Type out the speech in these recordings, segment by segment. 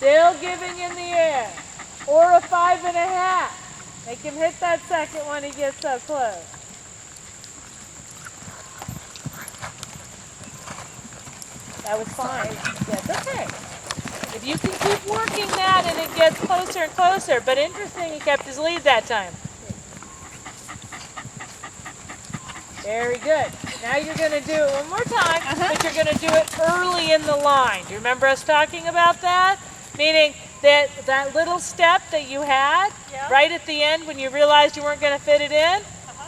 Still giving in the air. Or a 5.5. Make him hit that second when he gets so close. That was fine. That's okay. If you can keep working that and it gets closer and closer, but interesting, he kept his lead that time. Very good. Now you're going to do it one more time, but you're going to do it early in the line. Do you remember us talking about that? Meaning that little step that you had right at the end when you realized you weren't going to fit it in,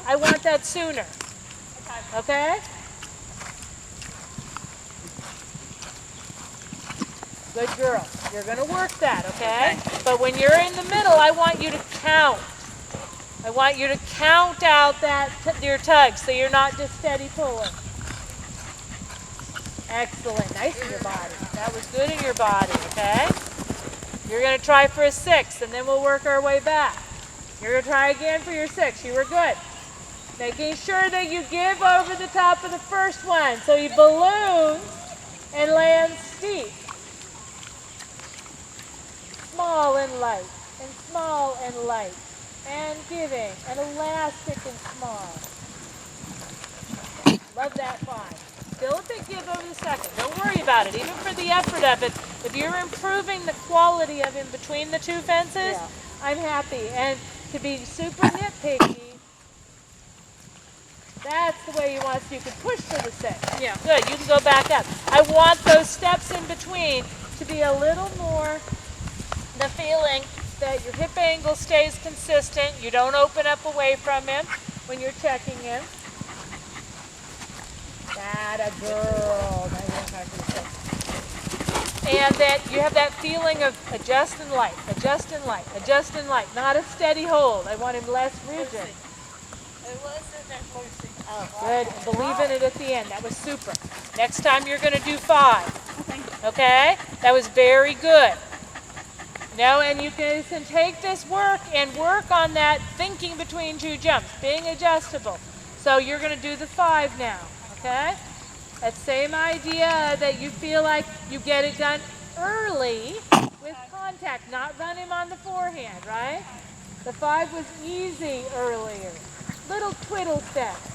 I want that sooner. Okay? Good girl. You're going to work that, okay? But when you're in the middle, I want you to count. I want you to count out your tug so you're not just steady pulling. Excellent. Nice in your body. That was good in your body, okay? You're going to try for a 6, and then we'll work our way back. You're going to try again for your 6. You were good. Making sure that you give over the top of the first one. So you balloon and land steep. Small and light, and small and light. And giving, and elastic and small. Love that 5. Still a big give over the second. Don't worry about it. Even for the effort of it, if you're improving the quality of in between the two fences, I'm happy. And to be super nitpicky, that's the way you want it. So you can push for the 6. Yeah. Good. You can go back up. I want those steps in between to be a little more the feeling that your hip angle stays consistent. You don't open up away from him when you're checking him. That a girl. And that you have that feeling of adjust and light, adjust and light, adjust and light. Not a steady hold. I want him less rigid. It wasn't that close. Good. Believe in it at the end. That was super. Next time you're going to do 5. Okay? That was very good. And you can take this work and work on that thinking between 2 jumps, being adjustable. So you're going to do the 5 now, okay? That same idea that you feel like you get it done early with contact, not run him on the forehand, right? The 5 was easy earlier. Little twiddle steps.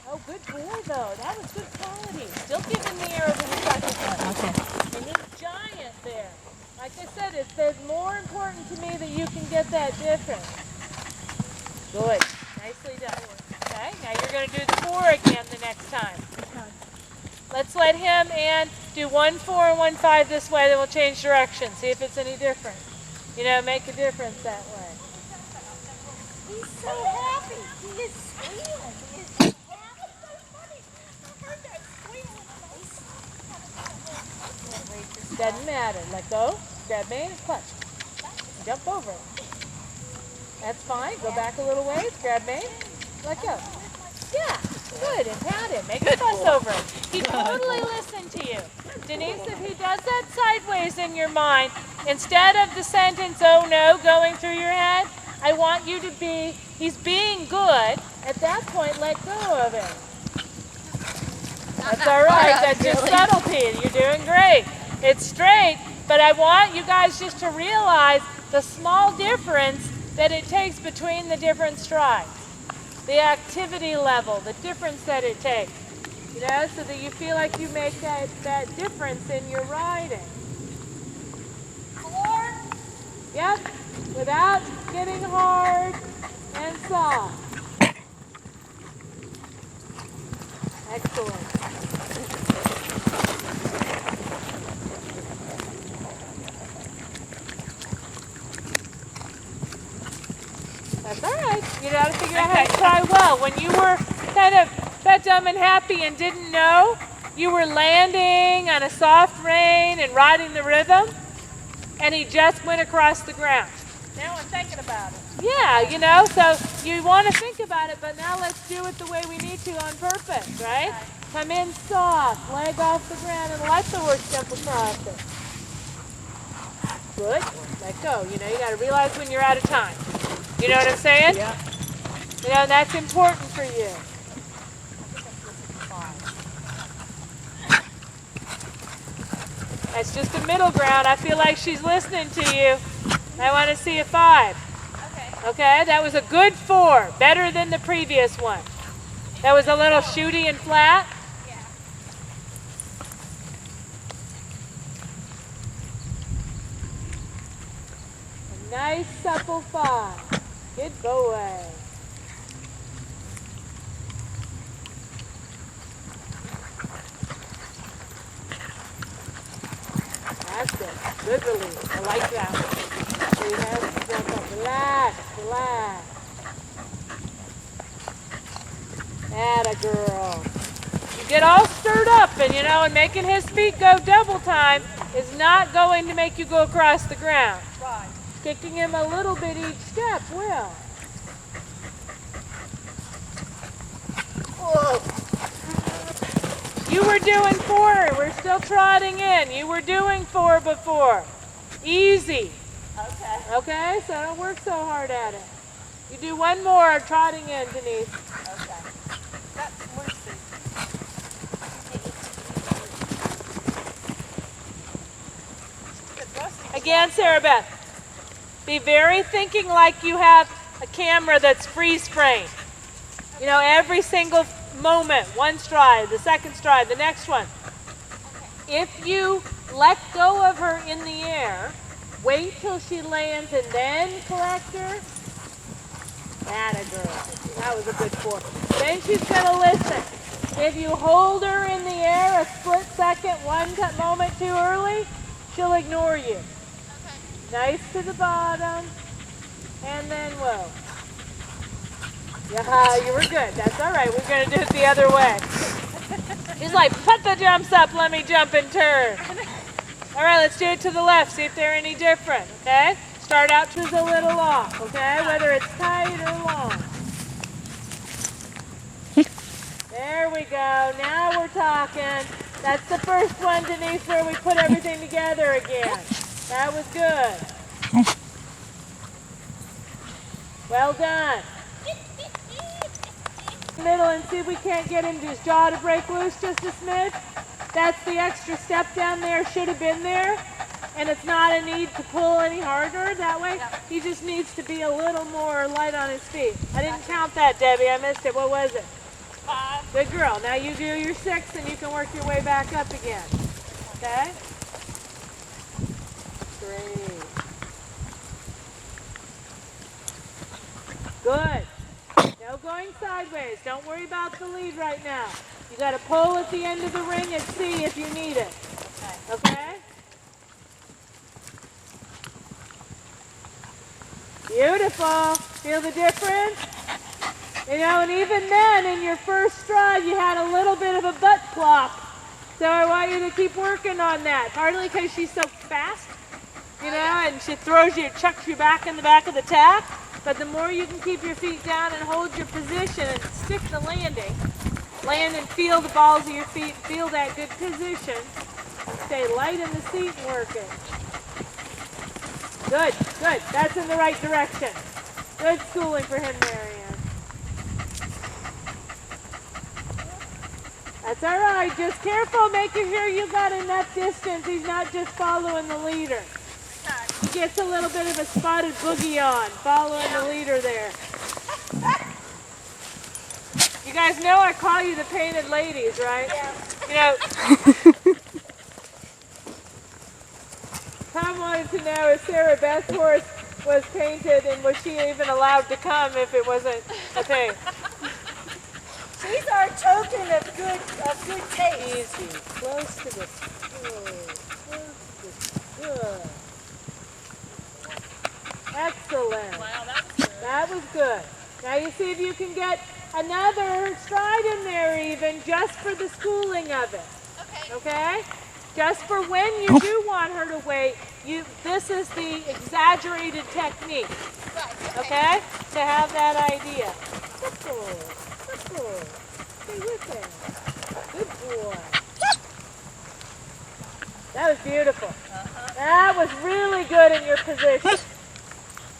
Oh, good boy, though. That was good quality. Still giving the air over the second one. Okay. And he's giant there. Like I said, it's more important to me that you can get that difference. Good. Nicely done. Okay, now you're going to do the 4 again the next time. Let's let him and do 1, 4, and 1, 5 this way, then we'll change direction. See if it's any different. Make a difference that way. He's so happy. He is squealing. He is so funny. I heard that squealing. Doesn't matter. Let go. Grab me and clutch. Jump over it. That's fine. Go back a little ways. Grab me. Let go. Yeah. Good. And pat him. Make a fuss over it. He totally listened to you. Denise, if he does that sideways in your mind, instead of the sentence, oh no, going through your head, I want you to be, he's being good. At that point, let go of him. That's all right. That's your subtlety. You're doing great. It's straight, but I want you guys just to realize the small difference that it takes between the different strides. The activity level, the difference that it takes. So that you feel like you make that difference in your riding. 4. Yep, without getting hard and soft. Excellent. That's all right. You got to figure out how to try well. When you were kind of fat, dumb, and happy and didn't know, you were landing on a soft rein and riding the rhythm, and he just went across the ground. Now I'm thinking about it. Yeah, so you want to think about it, but now let's do it the way we need to on purpose, right? Come in soft, leg off the ground, and let the horse jump across it. Good. Let go. You got to realize when you're out of time. You know what I'm saying? Yeah. That's important for you. That's just the middle ground. I feel like she's listening to you. I want to see a 5. Okay. Okay, that was a good 4. Better than the previous one. That was a little shooty and flat. Yeah. A nice supple 5. Good boy. That's good. Good release. I like that one. So you have to jump up. Relax, relax. Atta girl. You get all stirred up and making his feet go double time is not going to make you go across the ground. Right. Kicking him a little bit each step will. Whoa. You were doing 4. We're still trotting in. You were doing 4 before. Easy. Okay. Okay, so don't work so hard at it. You do one more trotting in, Denise. Okay. That's Lucy. Again, Sarah Beth, be very thinking like you have a camera that's freeze framed. Every single moment, one stride, the second stride, the next one. If you let go of her in the air, wait till she lands and then collect her. Atta girl. That was a good 4. Then she's going to listen. If you hold her in the air a split second, one moment too early, she'll ignore you. Nice to the bottom. And then whoa. Yeah, you were good. That's all right. We're going to do it the other way. She's like, put the jumps up. Let me jump and turn. All right, let's do it to the left. See if they're any different, okay? Start out just a little off, okay? Whether it's tight or long. There we go. Now we're talking. That's the first one, Denise, where we put everything together again. That was good. Well done. Middle and see if we can't get his jaw to break loose just a smidge. That's the extra step down there. Should have been there. And it's not a need to pull any harder that way. He just needs to be a little more light on his feet. I didn't count that, Debbie. I missed it. What was it? 5. Good girl. Now you do your 6 and you can work your way back up again. Okay? Great. Good. No going sideways. Don't worry about the lead right now. You got to pull at the end of the ring and see if you need it. Okay? Beautiful. Feel the difference? And even then, in your first stride, you had a little bit of a butt plop. So I want you to keep working on that. Partly because she's so fast, and she chucks you back in the back of the tack. But the more you can keep your feet down and hold your position and stick the landing, land and feel the balls of your feet, feel that good position. Stay light in the seat and work it. Good, good. That's in the right direction. Good schooling for him, Marianne. That's all right. Just careful, making sure you got enough distance. He's not just following the leader. He gets a little bit of a spotted boogie on, following the leader there. You guys know I call you the painted ladies, right? Yeah. Tom wanted to know if Sarah Beth's horse was painted and was she even allowed to come if it wasn't a paint? She's our token of good taste. Easy. Close to the good. Close to the good. Excellent. Wow, that was good. That was good. Now you see if you can get another stride in there even just for the schooling of it. Okay. Okay? Just for when you do want her to wait, this is the exaggerated technique. Right. Okay? To have that idea. Simple. Simple. Stay with it. Good boy. That was beautiful. That was really good in your position.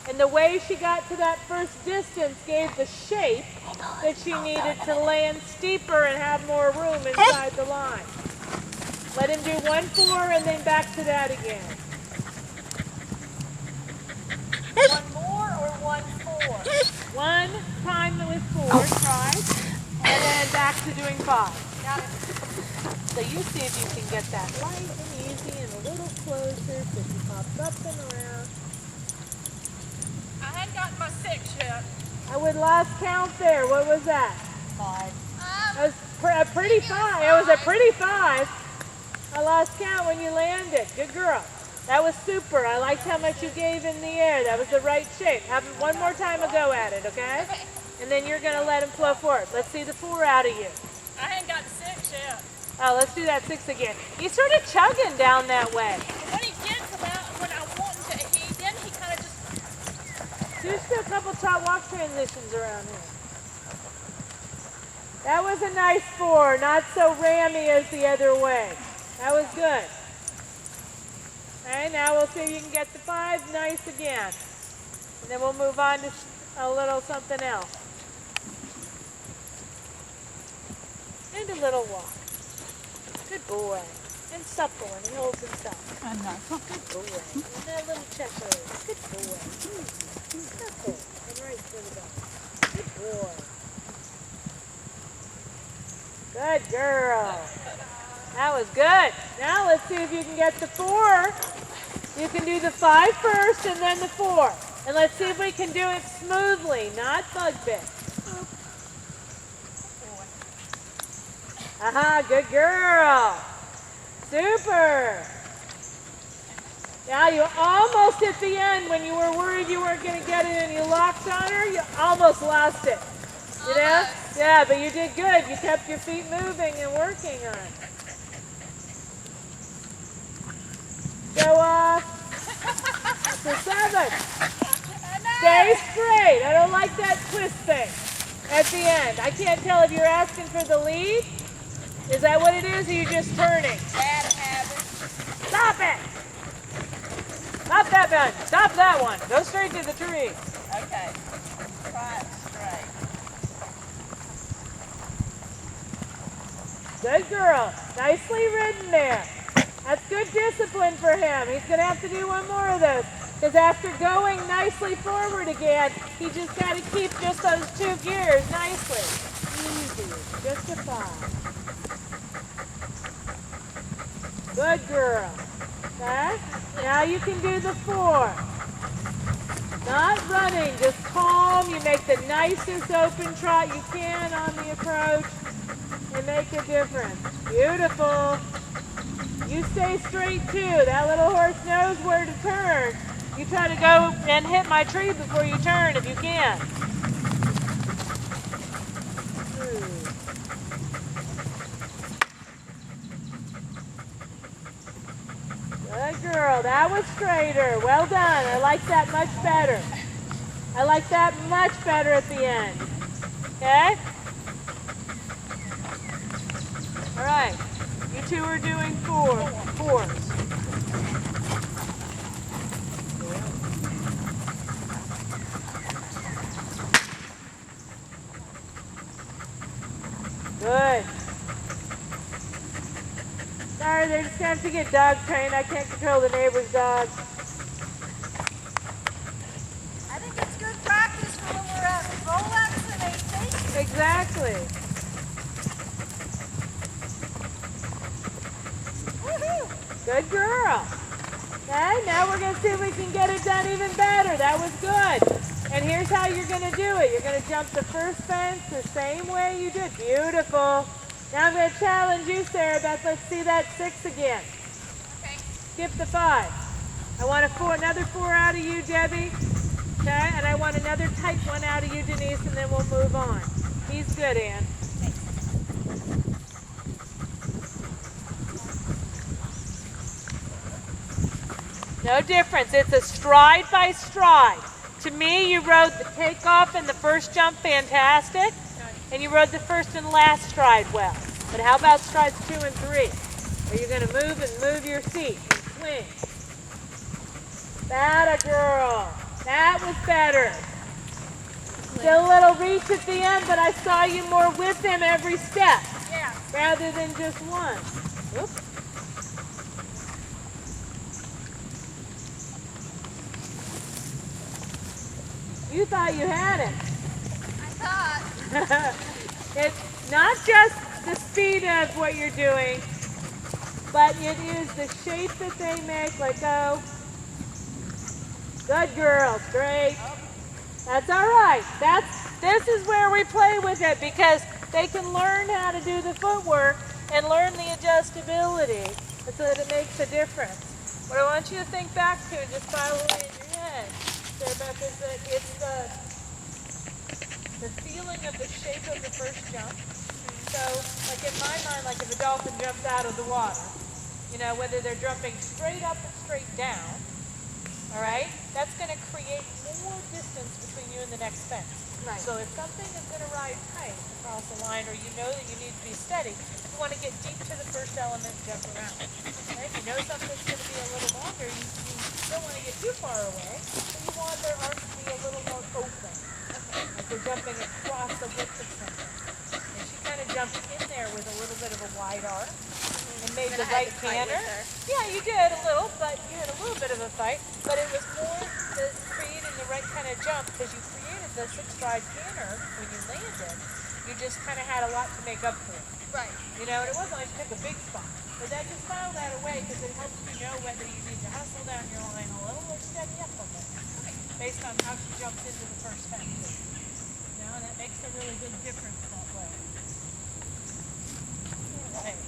And the way she got to that first distance gave the shape that she needed to land steeper and have more room inside the line. Let him do 1 4 and then back to that again. 1 more or 1 4? One time with 4 tries, and then back to doing 5. Got it. So you see if you can get that light and easy and a little closer so she pops up and around. I hadn't gotten my 6 yet. I would lost count there. What was that? 5. That was a pretty 5. It was a pretty 5. I lost count when you landed. Good girl. That was super. I liked how much you gave in the air. That was the right shape. Have one more time a go at it, okay? And then you're going to let him flow forward. Let's see the 4 out of you. I hadn't gotten 6 yet. Oh, let's do that 6 again. He's sort of chugging down that way. When he gets about when I want him to, he kind of just. Do just a couple top walk transitions around here. That was a nice 4, not so rammy as the other way. That was good. Okay, now we'll see if you can get the 5 nice again. And then we'll move on to a little something else. And a little walk. Good boy. And supple, and he holds himself. I'm not. Good boy. And that little checker. Good boy. Supple. And right for the back. Good boy. Good girl. That was good. Now let's see if you can get the 4. You can do the 5 first and then the 4. And let's see if we can do it smoothly, not bug bit. Aha, good girl. Super. Now you almost at the end when you were worried you weren't going to get it and you locked on her, you almost lost it. You know? Yeah, but you did good. You kept your feet moving and working on it. Go off. For 7. Stay straight. I don't like that twist thing at the end. I can't tell if you're asking for the lead. Is that what it is, or are you just turning? Bad habit. Stop it! Stop that one. Stop that one. Go straight to the tree. Okay. Try it straight. Good girl. Nicely ridden there. That's good discipline for him. He's going to have to do 1 more of those. Because after going nicely forward again, he just got to keep just those 2 gears nicely. Easy. Just a 5. Good girl. Okay? Now you can do the 4. Not running, just calm. You make the nicest open trot you can on the approach and make a difference. Beautiful. You stay straight too. That little horse knows where to turn. You try to go and hit my tree before you turn if you can. Good girl. That was straighter. Well done. I like that much better. I like that much better at the end. Okay? All right. You 2 are doing 4s. Good. Sorry, they're just going to have to get dog trained. I can't control the neighbor's dogs. I think it's good practice for when we're at Rolex and AC. Exactly. Woohoo! Good girl. Okay, now we're going to see if we can get it done even better. That was good. And here's how you're going to do it. You're going to jump the first fence the same way you did. Beautiful. Now I'm going to challenge you, Sarah Beth. Let's see that 6 again. Okay. Skip the 5. I want another 4 out of you, Debbie. Okay, and I want another tight 1 out of you, Denise, and then we'll move on. He's good, Ann. No difference. It's a stride by stride. To me, you rode the takeoff and the first jump fantastic, and you rode the first and last stride well. But how about strides 2 and 3? Are you going to move and move your seat and swing? That a girl. That was better. Still a little reach at the end, but I saw you more with him every step Yeah. rather than just one. Oops. thought you had it. I thought. It's not just the speed of what you're doing, but it is the shape that they make. Let go. Good girl. Straight. That's all right. This is where we play with it because they can learn how to do the footwork and learn the adjustability so that it makes a difference. What I want you to think back to and just file away in your head, Sarah, is that it's the feeling of the shape of the first jump. So, like in my mind, like if a dolphin jumps out of the water, you know, whether they're jumping straight up or straight down, all right, that's going to create more distance between you and the next fence. Right. So if something is going to ride tight across the line, or you know that you need to be steady, you want to get deep to the first element and jump around. Okay? If you know something's going to be a little longer, you don't want to get too far away, but you want their arms to be a little more open. Like they're jumping across the width of something. And she kind of jumped in there with a little bit of a wide arm and made the right canter. Yeah, you did a little, but you had a little bit of a fight. But it was more creating the right kind of jump because you created the 6-stride canter when you landed. You just kind of had a lot to make up for it. Right. You know, and it wasn't like you took a big spot. But then just file that away because it helps you know whether you need to hustle down your line a little or steady up a little based on how she jumps into the first fence. You know, and that makes a really big difference that way. All right.